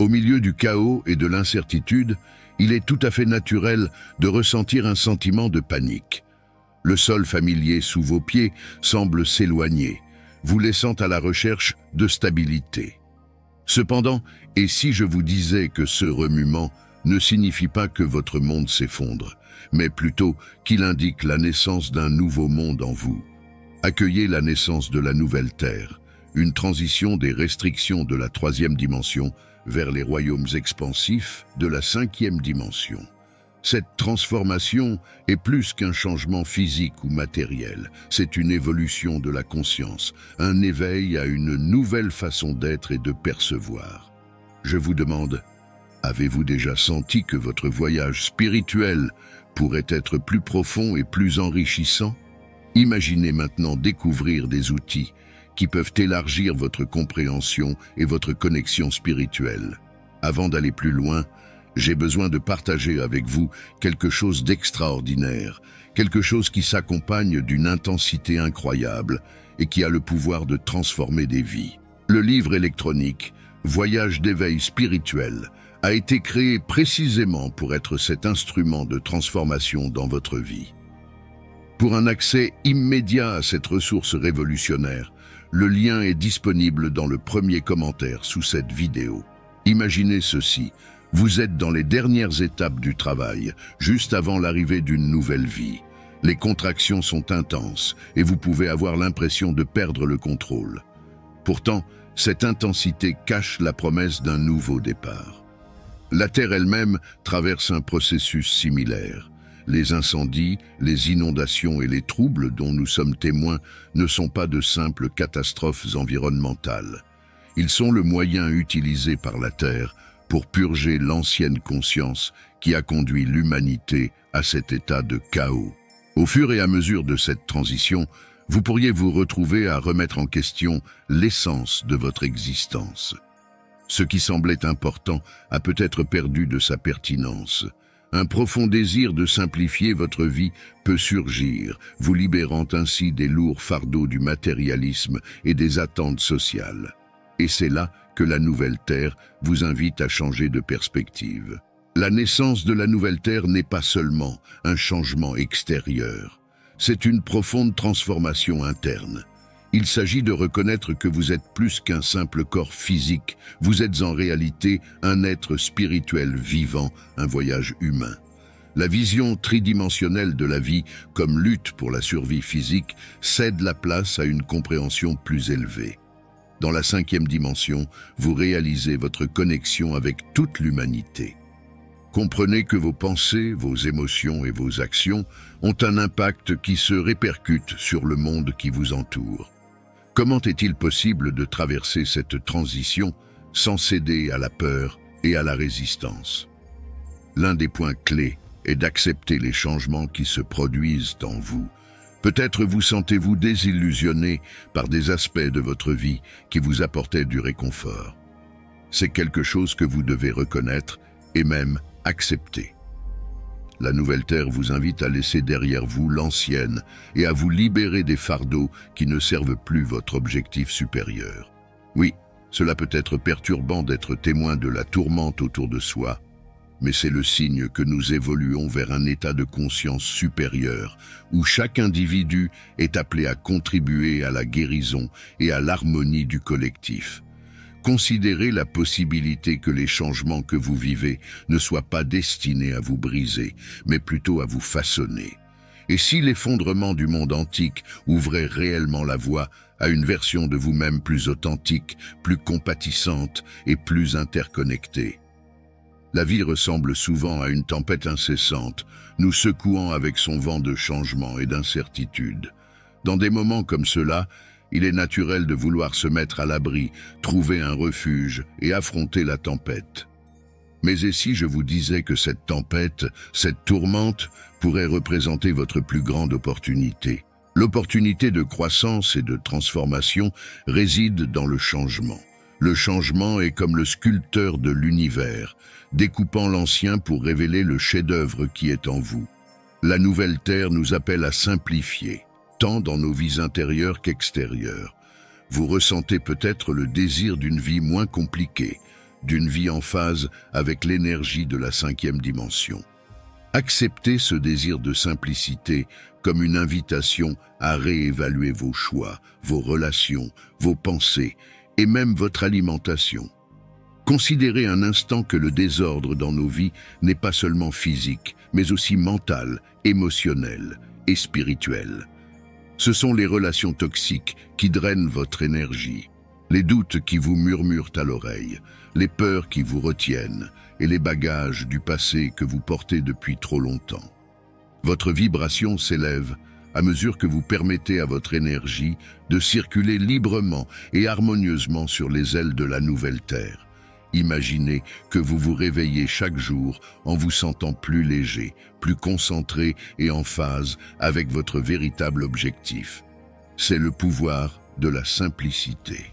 Au milieu du chaos et de l'incertitude, il est tout à fait naturel de ressentir un sentiment de panique. Le sol familier sous vos pieds semble s'éloigner, vous laissant à la recherche de stabilité. Cependant, et si je vous disais que ce remuement ne signifie pas que votre monde s'effondre, mais plutôt qu'il indique la naissance d'un nouveau monde en vous? Accueillez la naissance de la nouvelle Terre, une transition des restrictions de la 3e dimension vers les royaumes expansifs de la 5e dimension. Cette transformation est plus qu'un changement physique ou matériel, c'est une évolution de la conscience, un éveil à une nouvelle façon d'être et de percevoir. Je vous demande, avez-vous déjà senti que votre voyage spirituel pourrait être plus profond et plus enrichissant? Imaginez maintenant découvrir des outils qui peuvent élargir votre compréhension et votre connexion spirituelle. Avant d'aller plus loin, j'ai besoin de partager avec vous quelque chose d'extraordinaire, quelque chose qui s'accompagne d'une intensité incroyable et qui a le pouvoir de transformer des vies. Le livre électronique « Voyage d'éveil spirituel » a été créé précisément pour être cet instrument de transformation dans votre vie. Pour un accès immédiat à cette ressource révolutionnaire, le lien est disponible dans le premier commentaire sous cette vidéo. Imaginez ceci, vous êtes dans les dernières étapes du travail, juste avant l'arrivée d'une nouvelle vie. Les contractions sont intenses et vous pouvez avoir l'impression de perdre le contrôle. Pourtant, cette intensité cache la promesse d'un nouveau départ. La Terre elle-même traverse un processus similaire. Les incendies, les inondations et les troubles dont nous sommes témoins ne sont pas de simples catastrophes environnementales. Ils sont le moyen utilisé par la Terre pour purger l'ancienne conscience qui a conduit l'humanité à cet état de chaos. Au fur et à mesure de cette transition, vous pourriez vous retrouver à remettre en question l'essence de votre existence. Ce qui semblait important a peut-être perdu de sa pertinence. Un profond désir de simplifier votre vie peut surgir, vous libérant ainsi des lourds fardeaux du matérialisme et des attentes sociales. Et c'est là que la nouvelle Terre vous invite à changer de perspective. La naissance de la nouvelle Terre n'est pas seulement un changement extérieur, c'est une profonde transformation interne. Il s'agit de reconnaître que vous êtes plus qu'un simple corps physique, vous êtes en réalité un être spirituel vivant, un voyage humain. La vision tridimensionnelle de la vie, comme lutte pour la survie physique, cède la place à une compréhension plus élevée. Dans la 5e dimension, vous réalisez votre connexion avec toute l'humanité. Comprenez que vos pensées, vos émotions et vos actions ont un impact qui se répercute sur le monde qui vous entoure. Comment est-il possible de traverser cette transition sans céder à la peur et à la résistance? L'un des points clés est d'accepter les changements qui se produisent en vous. Peut-être vous sentez-vous désillusionné par des aspects de votre vie qui vous apportaient du réconfort. C'est quelque chose que vous devez reconnaître et même accepter. La nouvelle Terre vous invite à laisser derrière vous l'ancienne et à vous libérer des fardeaux qui ne servent plus votre objectif supérieur. Oui, cela peut être perturbant d'être témoin de la tourmente autour de soi, mais c'est le signe que nous évoluons vers un état de conscience supérieur où chaque individu est appelé à contribuer à la guérison et à l'harmonie du collectif. Considérez la possibilité que les changements que vous vivez ne soient pas destinés à vous briser, mais plutôt à vous façonner. Et si l'effondrement du monde antique ouvrait réellement la voie à une version de vous-même plus authentique, plus compatissante et plus interconnectée? La vie ressemble souvent à une tempête incessante, nous secouant avec son vent de changement et d'incertitude. Dans des moments comme cela, il est naturel de vouloir se mettre à l'abri, trouver un refuge et affronter la tempête. Mais et si je vous disais que cette tempête, cette tourmente, pourrait représenter votre plus grande opportunité? L'opportunité de croissance et de transformation réside dans le changement. Le changement est comme le sculpteur de l'univers, découpant l'ancien pour révéler le chef-d'œuvre qui est en vous. La nouvelle Terre nous appelle à simplifier, tant dans nos vies intérieures qu'extérieures. Vous ressentez peut-être le désir d'une vie moins compliquée, d'une vie en phase avec l'énergie de la 5e dimension. Acceptez ce désir de simplicité comme une invitation à réévaluer vos choix, vos relations, vos pensées et même votre alimentation. Considérez un instant que le désordre dans nos vies n'est pas seulement physique, mais aussi mental, émotionnel et spirituel. Ce sont les relations toxiques qui drainent votre énergie, les doutes qui vous murmurent à l'oreille, les peurs qui vous retiennent et les bagages du passé que vous portez depuis trop longtemps. Votre vibration s'élève à mesure que vous permettez à votre énergie de circuler librement et harmonieusement sur les ailes de la nouvelle Terre. Imaginez que vous vous réveillez chaque jour en vous sentant plus léger, plus concentré et en phase avec votre véritable objectif. C'est le pouvoir de la simplicité.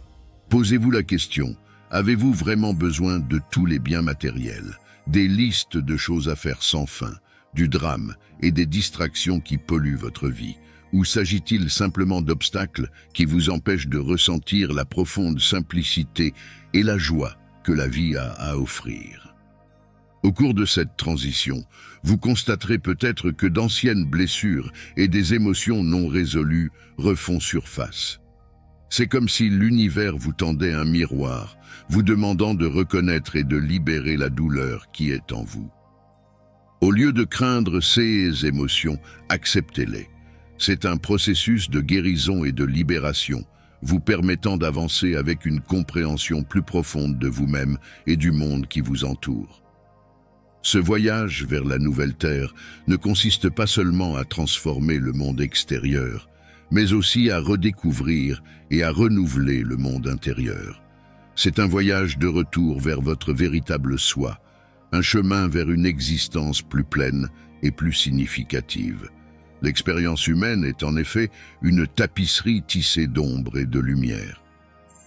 Posez-vous la question, avez-vous vraiment besoin de tous les biens matériels, des listes de choses à faire sans fin, du drame et des distractions qui polluent votre vie? Ou s'agit-il simplement d'obstacles qui vous empêchent de ressentir la profonde simplicité et la joie que la vie a à offrir? Au cours de cette transition, vous constaterez peut-être que d'anciennes blessures et des émotions non résolues refont surface. C'est comme si l'univers vous tendait un miroir, vous demandant de reconnaître et de libérer la douleur qui est en vous. Au lieu de craindre ces émotions, acceptez-les. C'est un processus de guérison et de libération, vous permettant d'avancer avec une compréhension plus profonde de vous-même et du monde qui vous entoure. Ce voyage vers la nouvelle Terre ne consiste pas seulement à transformer le monde extérieur, mais aussi à redécouvrir et à renouveler le monde intérieur. C'est un voyage de retour vers votre véritable soi, un chemin vers une existence plus pleine et plus significative. L'expérience humaine est en effet une tapisserie tissée d'ombre et de lumière.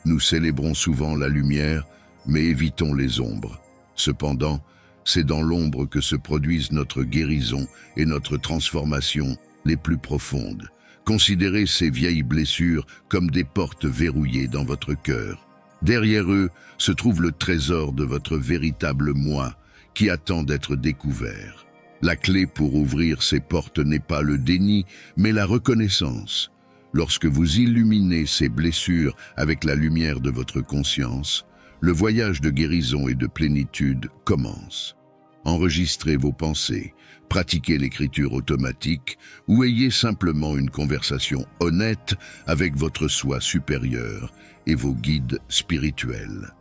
Nous célébrons souvent la lumière, mais évitons les ombres. Cependant, c'est dans l'ombre que se produisent notre guérison et notre transformation les plus profondes. Considérez ces vieilles blessures comme des portes verrouillées dans votre cœur. Derrière eux se trouve le trésor de votre véritable moi qui attend d'être découvert. La clé pour ouvrir ces portes n'est pas le déni, mais la reconnaissance. Lorsque vous illuminez ces blessures avec la lumière de votre conscience, le voyage de guérison et de plénitude commence. Enregistrez vos pensées, pratiquez l'écriture automatique ou ayez simplement une conversation honnête avec votre soi supérieur et vos guides spirituels.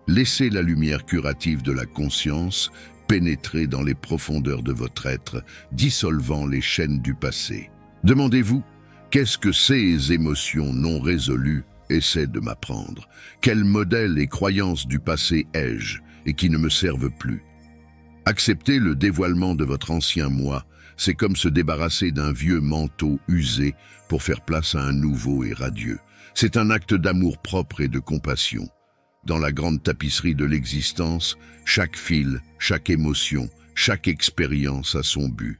Laissez la lumière curative de la conscience pénétrer dans les profondeurs de votre être, dissolvant les chaînes du passé. Demandez-vous, qu'est-ce que ces émotions non résolues essaient de m'apprendre? Quels modèles et croyances du passé ai-je et qui ne me servent plus? Accepter le dévoilement de votre ancien moi, c'est comme se débarrasser d'un vieux manteau usé pour faire place à un nouveau et radieux. C'est un acte d'amour propre et de compassion. Dans la grande tapisserie de l'existence, chaque fil, chaque émotion, chaque expérience a son but.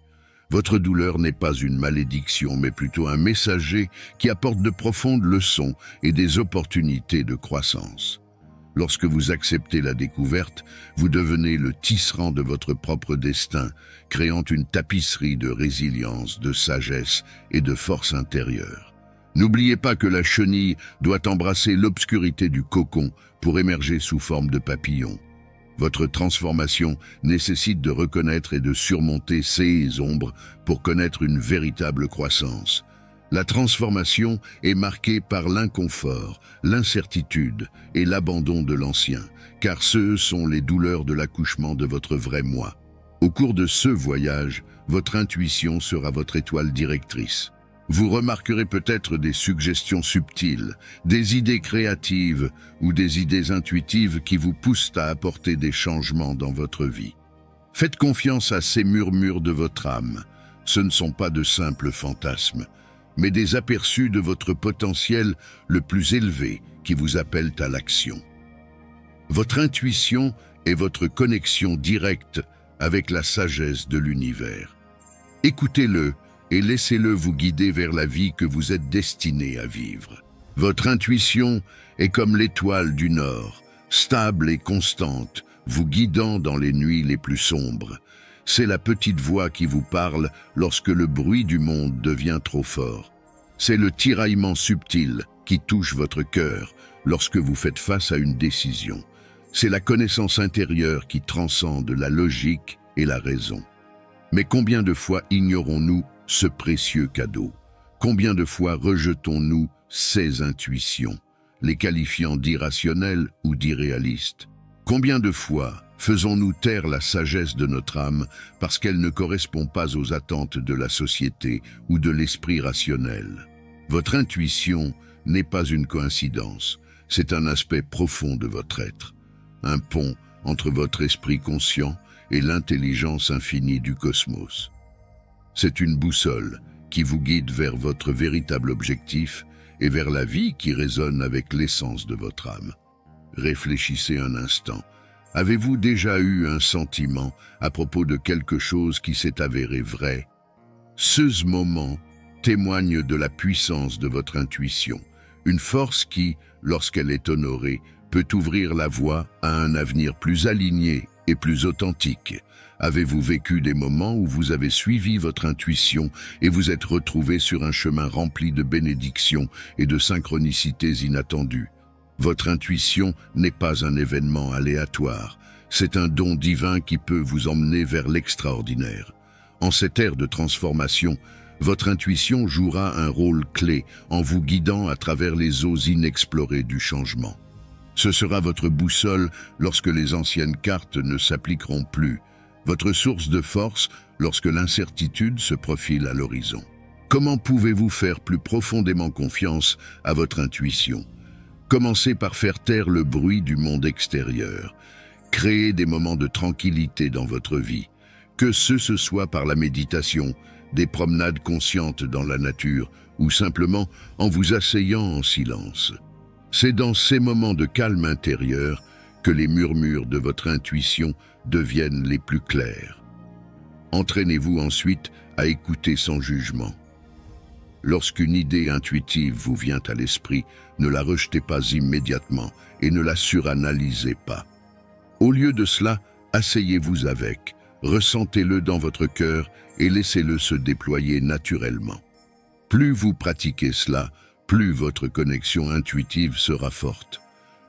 Votre douleur n'est pas une malédiction, mais plutôt un messager qui apporte de profondes leçons et des opportunités de croissance. Lorsque vous acceptez la découverte, vous devenez le tisserand de votre propre destin, créant une tapisserie de résilience, de sagesse et de force intérieure. N'oubliez pas que la chenille doit embrasser l'obscurité du cocon pour émerger sous forme de papillon. Votre transformation nécessite de reconnaître et de surmonter ces ombres pour connaître une véritable croissance. La transformation est marquée par l'inconfort, l'incertitude et l'abandon de l'ancien, car ce sont les douleurs de l'accouchement de votre vrai moi. Au cours de ce voyage, votre intuition sera votre étoile directrice. Vous remarquerez peut-être des suggestions subtiles, des idées créatives ou des idées intuitives qui vous poussent à apporter des changements dans votre vie. Faites confiance à ces murmures de votre âme. Ce ne sont pas de simples fantasmes, mais des aperçus de votre potentiel le plus élevé qui vous appellent à l'action. Votre intuition est votre connexion directe avec la sagesse de l'univers. Écoutez-le et laissez-le vous guider vers la vie que vous êtes destiné à vivre. Votre intuition est comme l'étoile du Nord, stable et constante, vous guidant dans les nuits les plus sombres. C'est la petite voix qui vous parle lorsque le bruit du monde devient trop fort. C'est le tiraillement subtil qui touche votre cœur lorsque vous faites face à une décision. C'est la connaissance intérieure qui transcende la logique et la raison. Mais combien de fois ignorons-nous ce précieux cadeau? Combien de fois rejetons-nous ces intuitions, les qualifiant d'irrationnelles ou d'irréalistes? Combien de fois faisons-nous taire la sagesse de notre âme parce qu'elle ne correspond pas aux attentes de la société ou de l'esprit rationnel? Votre intuition n'est pas une coïncidence, c'est un aspect profond de votre être, un pont entre votre esprit conscient et l'intelligence infinie du cosmos. C'est une boussole qui vous guide vers votre véritable objectif et vers la vie qui résonne avec l'essence de votre âme. Réfléchissez un instant. Avez-vous déjà eu un sentiment à propos de quelque chose qui s'est avéré vrai? Ce moment témoigne de la puissance de votre intuition, une force qui, lorsqu'elle est honorée, peut ouvrir la voie à un avenir plus aligné et plus authentique. Avez-vous vécu des moments où vous avez suivi votre intuition et vous êtes retrouvé sur un chemin rempli de bénédictions et de synchronicités inattendues? Votre intuition n'est pas un événement aléatoire, c'est un don divin qui peut vous emmener vers l'extraordinaire. En cette ère de transformation, votre intuition jouera un rôle clé en vous guidant à travers les eaux inexplorées du changement. Ce sera votre boussole lorsque les anciennes cartes ne s'appliqueront plus, votre source de force lorsque l'incertitude se profile à l'horizon. Comment pouvez-vous faire plus profondément confiance à votre intuition? Commencez par faire taire le bruit du monde extérieur. Créez des moments de tranquillité dans votre vie, que ce soit par la méditation, des promenades conscientes dans la nature ou simplement en vous asseyant en silence. C'est dans ces moments de calme intérieur que les murmures de votre intuition deviennent les plus clairs. Entraînez-vous ensuite à écouter sans jugement. Lorsqu'une idée intuitive vous vient à l'esprit, ne la rejetez pas immédiatement et ne la suranalysez pas. Au lieu de cela, asseyez-vous avec, ressentez-le dans votre cœur et laissez-le se déployer naturellement. Plus vous pratiquez cela, plus votre connexion intuitive sera forte.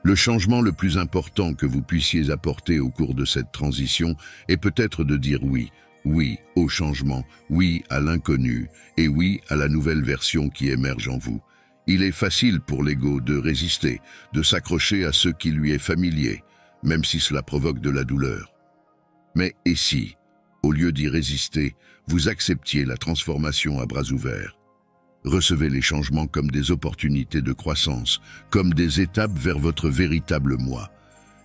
Le changement le plus important que vous puissiez apporter au cours de cette transition est peut-être de dire oui. Oui au changement, oui à l'inconnu et oui à la nouvelle version qui émerge en vous. Il est facile pour l'ego de résister, de s'accrocher à ce qui lui est familier, même si cela provoque de la douleur. Mais et si, au lieu d'y résister, vous acceptiez la transformation à bras ouverts? Recevez les changements comme des opportunités de croissance, comme des étapes vers votre véritable moi.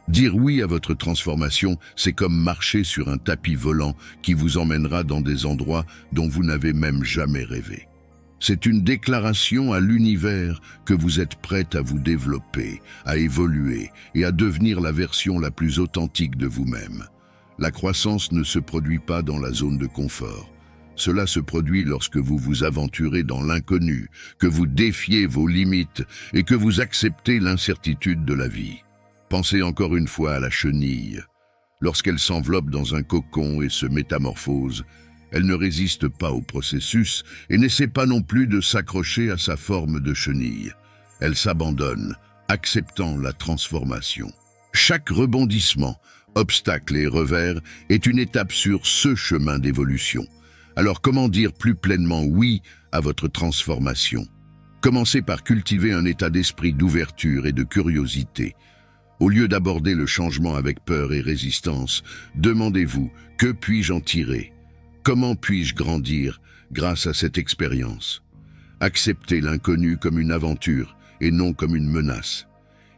Dire oui à votre transformation, c'est comme marcher sur un tapis volant qui vous emmènera dans des endroits dont vous n'avez même jamais rêvé. C'est une déclaration à l'univers que vous êtes prête à vous développer, à évoluer et à devenir la version la plus authentique de vous-même. La croissance ne se produit pas dans la zone de confort. Cela se produit lorsque vous vous aventurez dans l'inconnu, que vous défiez vos limites et que vous acceptez l'incertitude de la vie. Pensez encore une fois à la chenille. Lorsqu'elle s'enveloppe dans un cocon et se métamorphose, elle ne résiste pas au processus et n'essaie pas non plus de s'accrocher à sa forme de chenille. Elle s'abandonne, acceptant la transformation. Chaque rebondissement, obstacle et revers est une étape sur ce chemin d'évolution. Alors comment dire plus pleinement oui à votre transformation? Commencez par cultiver un état d'esprit d'ouverture et de curiosité. Au lieu d'aborder le changement avec peur et résistance, demandez-vous « Que puis-je en tirer ? Comment puis-je grandir grâce à cette expérience ?» Acceptez l'inconnu comme une aventure et non comme une menace.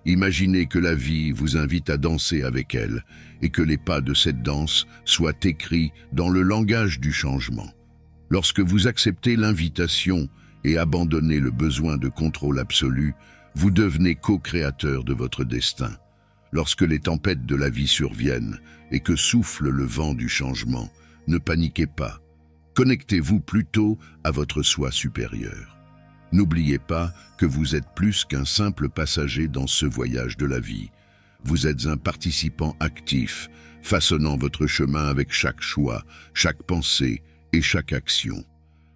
Imaginez que la vie vous invite à danser avec elle et que les pas de cette danse soient écrits dans le langage du changement. Lorsque vous acceptez l'invitation et abandonnez le besoin de contrôle absolu, vous devenez co-créateur de votre destin. Lorsque les tempêtes de la vie surviennent et que souffle le vent du changement, ne paniquez pas. Connectez-vous plutôt à votre soi supérieur. N'oubliez pas que vous êtes plus qu'un simple passager dans ce voyage de la vie. vous êtes un participant actif, façonnant votre chemin avec chaque choix, chaque pensée et chaque action.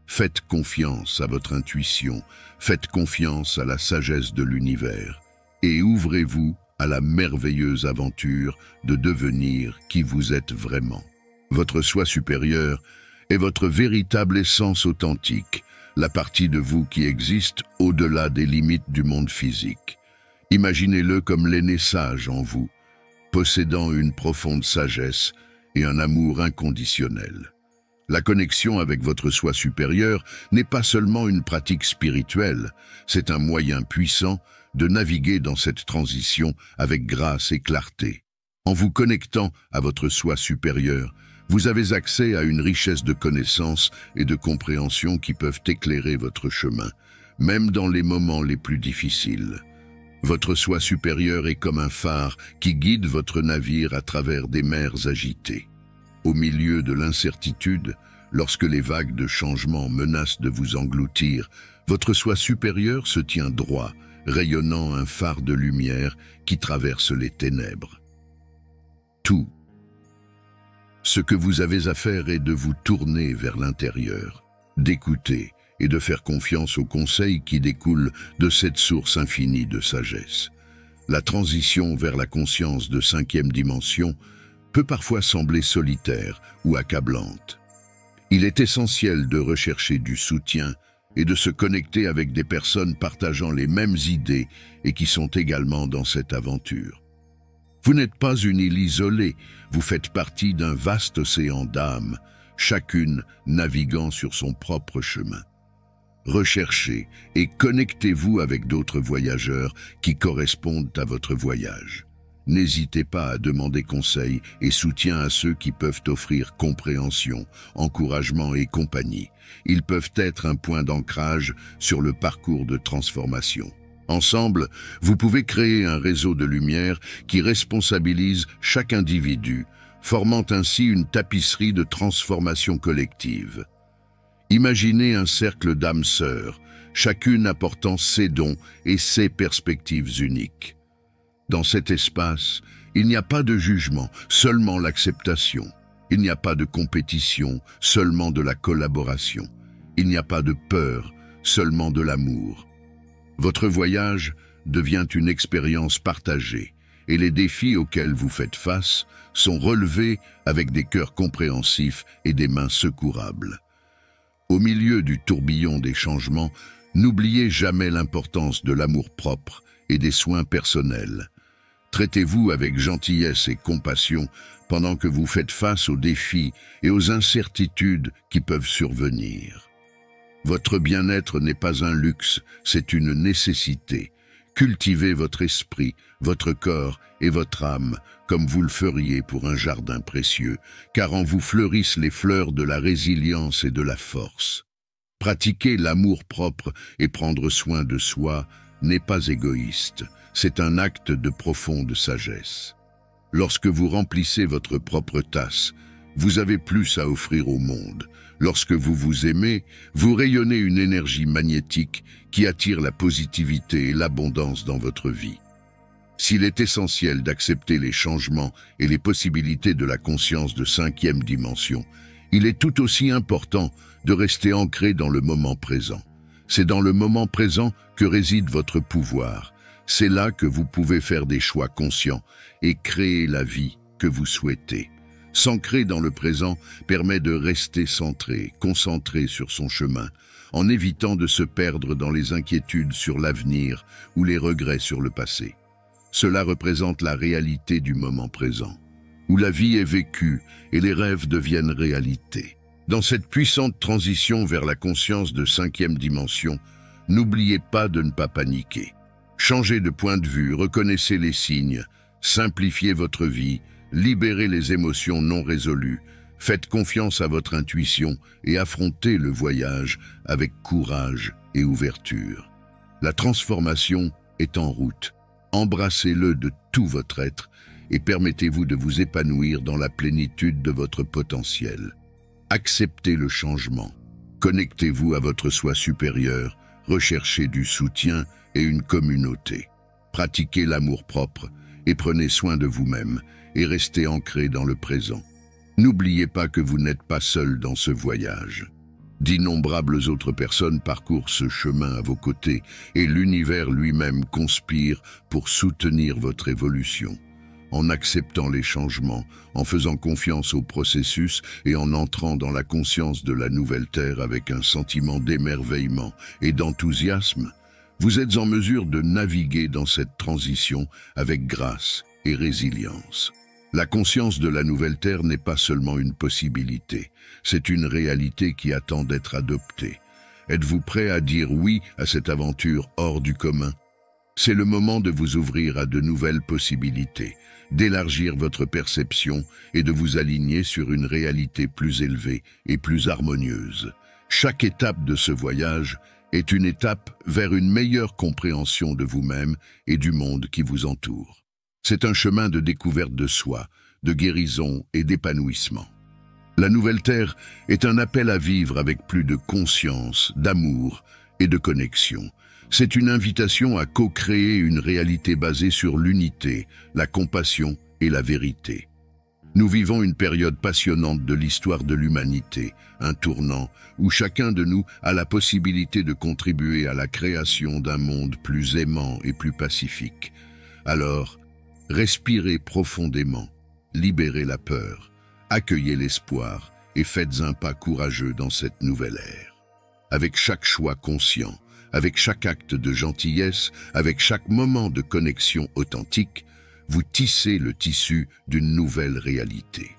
Faites confiance à votre intuition, faites confiance à la sagesse de l'univers et ouvrez-vous à la merveilleuse aventure de devenir qui vous êtes vraiment. Votre soi supérieur est votre véritable essence authentique, la partie de vous qui existe au-delà des limites du monde physique. Imaginez-le comme l'aîné sage en vous, possédant une profonde sagesse et un amour inconditionnel. La connexion avec votre soi supérieur n'est pas seulement une pratique spirituelle, c'est un moyen puissant de naviguer dans cette transition avec grâce et clarté. En vous connectant à votre soi supérieur, vous avez accès à une richesse de connaissances et de compréhension qui peuvent éclairer votre chemin, même dans les moments les plus difficiles. Votre soi supérieur est comme un phare qui guide votre navire à travers des mers agitées. Au milieu de l'incertitude, lorsque les vagues de changement menacent de vous engloutir, votre soi supérieur se tient droit, rayonnant un phare de lumière qui traverse les ténèbres. Tout ce que vous avez à faire est de vous tourner vers l'intérieur, d'écouter et de faire confiance aux conseils qui découlent de cette source infinie de sagesse. La transition vers la conscience de 5e dimension peut parfois sembler solitaire ou accablante. Il est essentiel de rechercher du soutien et de se connecter avec des personnes partageant les mêmes idées et qui sont également dans cette aventure. Vous n'êtes pas une île isolée, vous faites partie d'un vaste océan d'âmes, chacune naviguant sur son propre chemin. Recherchez et connectez-vous avec d'autres voyageurs qui correspondent à votre voyage. N'hésitez pas à demander conseil et soutien à ceux qui peuvent offrir compréhension, encouragement et compagnie. Ils peuvent être un point d'ancrage sur le parcours de transformation. Ensemble, vous pouvez créer un réseau de lumière qui responsabilise chaque individu, formant ainsi une tapisserie de transformation collective. Imaginez un cercle d'âmes sœurs, chacune apportant ses dons et ses perspectives uniques. Dans cet espace, il n'y a pas de jugement, seulement l'acceptation. Il n'y a pas de compétition, seulement de la collaboration. Il n'y a pas de peur, seulement de l'amour. Votre voyage devient une expérience partagée et les défis auxquels vous faites face sont relevés avec des cœurs compréhensifs et des mains secourables. Au milieu du tourbillon des changements, n'oubliez jamais l'importance de l'amour-propre et des soins personnels. Traitez-vous avec gentillesse et compassion pendant que vous faites face aux défis et aux incertitudes qui peuvent survenir. Votre bien-être n'est pas un luxe, c'est une nécessité. Cultivez votre esprit, votre corps et votre âme comme vous le feriez pour un jardin précieux, car en vous fleurissent les fleurs de la résilience et de la force. Pratiquer l'amour-propre et prendre soin de soi n'est pas égoïste, c'est un acte de profonde sagesse. Lorsque vous remplissez votre propre tasse, vous avez plus à offrir au monde. Lorsque vous vous aimez, vous rayonnez une énergie magnétique qui attire la positivité et l'abondance dans votre vie. S'il est essentiel d'accepter les changements et les possibilités de la conscience de 5e dimension, il est tout aussi important de rester ancré dans le moment présent. C'est dans le moment présent que réside votre pouvoir. C'est là que vous pouvez faire des choix conscients et créer la vie que vous souhaitez. S'ancrer dans le présent permet de rester centré, concentré sur son chemin, en évitant de se perdre dans les inquiétudes sur l'avenir ou les regrets sur le passé. Cela représente la réalité du moment présent, où la vie est vécue et les rêves deviennent réalité. Dans cette puissante transition vers la conscience de 5e dimension, n'oubliez pas de ne pas paniquer. Changez de point de vue, reconnaissez les signes, simplifiez votre vie, libérez les émotions non résolues, faites confiance à votre intuition et affrontez le voyage avec courage et ouverture. La transformation est en route. Embrassez-le de tout votre être et permettez-vous de vous épanouir dans la plénitude de votre potentiel. Acceptez le changement. Connectez-vous à votre soi supérieur, recherchez du soutien et une communauté. Pratiquez l'amour-propre et prenez soin de vous-même et restez ancré dans le présent. N'oubliez pas que vous n'êtes pas seul dans ce voyage. D'innombrables autres personnes parcourent ce chemin à vos côtés et l'univers lui-même conspire pour soutenir votre évolution. En acceptant les changements, en faisant confiance au processus et en entrant dans la conscience de la nouvelle Terre avec un sentiment d'émerveillement et d'enthousiasme, vous êtes en mesure de naviguer dans cette transition avec grâce et résilience. La conscience de la nouvelle Terre n'est pas seulement une possibilité, c'est une réalité qui attend d'être adoptée. Êtes-vous prêt à dire oui à cette aventure hors du commun? C'est le moment de vous ouvrir à de nouvelles possibilités, d'élargir votre perception et de vous aligner sur une réalité plus élevée et plus harmonieuse. Chaque étape de ce voyage est une étape vers une meilleure compréhension de vous-même et du monde qui vous entoure. C'est un chemin de découverte de soi, de guérison et d'épanouissement. La nouvelle Terre est un appel à vivre avec plus de conscience, d'amour et de connexion. C'est une invitation à co-créer une réalité basée sur l'unité, la compassion et la vérité. Nous vivons une période passionnante de l'histoire de l'humanité, un tournant où chacun de nous a la possibilité de contribuer à la création d'un monde plus aimant et plus pacifique. Alors, respirez profondément, libérez la peur, accueillez l'espoir et faites un pas courageux dans cette nouvelle ère. Avec chaque choix conscient, avec chaque acte de gentillesse, avec chaque moment de connexion authentique, vous tissez le tissu d'une nouvelle réalité.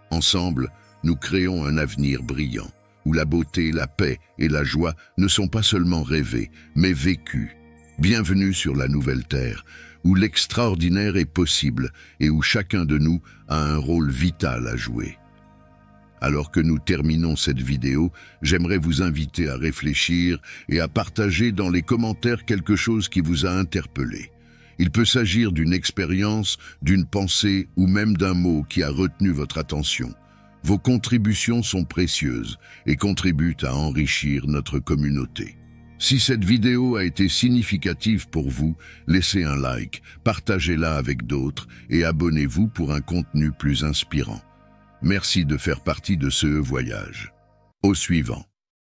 Ensemble, nous créons un avenir brillant, où la beauté, la paix et la joie ne sont pas seulement rêvées, mais vécues. Bienvenue sur la nouvelle Terre, où l'extraordinaire est possible et où chacun de nous a un rôle vital à jouer. Alors que nous terminons cette vidéo, j'aimerais vous inviter à réfléchir et à partager dans les commentaires quelque chose qui vous a interpellé. Il peut s'agir d'une expérience, d'une pensée ou même d'un mot qui a retenu votre attention. Vos contributions sont précieuses et contribuent à enrichir notre communauté. Si cette vidéo a été significative pour vous, laissez un like, partagez-la avec d'autres et abonnez-vous pour un contenu plus inspirant. Merci de faire partie de ce voyage. Au suivant.